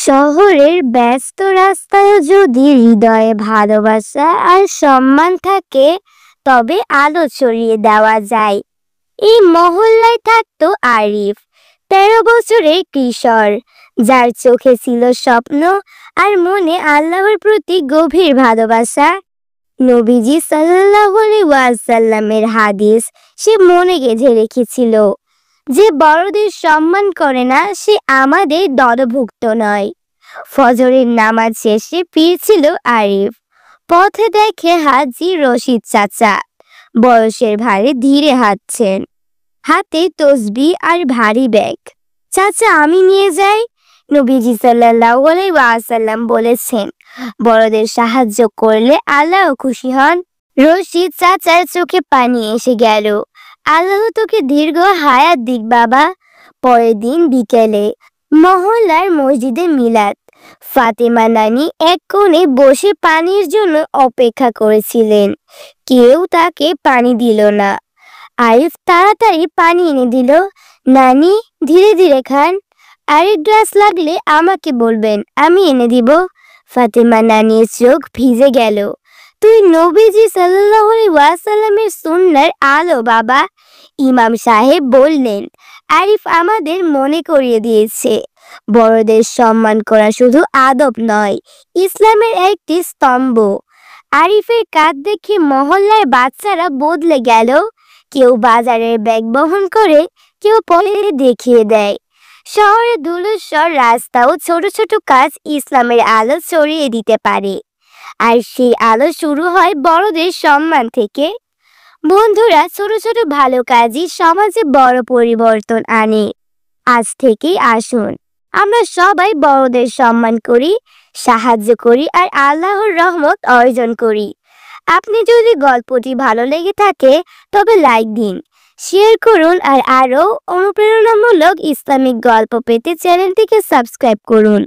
শহরের ব্যস্ত রাস্তায়ও যদি হৃদয়ে ভালোবাসা আর সম্মান থাকে, তবে আলো ছড়িয়ে দেওয়া যায়। এই মহল্লায় থাকতো আরিফ, 13 বছরের কিশোর, যার চোখে ছিল স্বপ্ন আর মনে আল্লাহর প্রতি গভীর ভালোবাসা। নবীজি সাল্লাল্লাহু আলাইহি ওয়াসাল্লামের হাদিস সে মনে গেঁথে রেখেছিল, যে বড়দের সম্মান করে না সে আমাদের দলভুক্ত নয়। ফজরের নামাজ শেষে ফিরছিল আরিফ। পথে দেখে হাজী রশিদ চাচা, বয়সের ভারে ধীরে হাঁটছেন, হাতে তসবিহ আর ভারী ব্যাগ। চাচা, আমি নিয়ে যাই। নবীজি সাল্লাল্লাহু আলাইহি ওয়াসাল্লাম বলেছেন, বড়দের সাহায্য করলে আল্লাহ খুশি হন। রশিদ চাচার চোখে পানি এসে গেল। আল্লাহ তোকে দীর্ঘ হায়াত দিক বাবা। পরের দিন বিকেলে মহল্লার মসজিদে মিলাদ। ফাতেমা নানি এক কোণে বসে পানির জন্য অপেক্ষা করেছিলেন। কেউ তাকে পানি দিল না। আরিফ তাড়াতাড়ি পানি এনে দিল। নানি, ধীরে ধীরে খান, আরেক গ্লাস লাগলে আমাকে বলবেন, আমি এনে দিব। ফাতেমা নানির চোখ ভিজে গেল। তুই নবীজি সাল্লাল্লাহু আলাইহি ওয়াসাল্লামের সুন্নাহর আলো বাবা। ইমাম সাহেব বললেন, আরিফ আমাদের মনে করিয়ে দিয়েছে, বড়দের সম্মান করা শুধু আদব নয়, ইসলামের একটি স্তম্ভ। আরিফের কাঁধ দেখে মহল্লার বাচ্চারা বদলে গেল। কেউ বাজারের ব্যাগ বহন করে, কেউ পথে দেখিয়ে দেয়। শহরের ধূসর রাস্তা ও ছোট ছোট কাজ ইসলামের আলো ছড়িয়ে দিতে পারে। আর সেই আলো শুরু হয় বড়দের সম্মান থেকে। বন্ধুরা, ছোট ছোট ভালো কাজই সমাজে বড় পরিবর্তন আনে। আজ থেকেই আসুন আমরা সবাই বড়দের সম্মান করি, সাহায্য করি আর আল্লাহর রহমত অর্জন করি। আপনি যদি গল্পটি ভালো লেগে থাকে তবে লাইক দিন, শেয়ার করুন আর আরও অনুপ্রেরণামূলক ইসলামিক গল্প পেতে চ্যানেলটিকে সাবস্ক্রাইব করুন।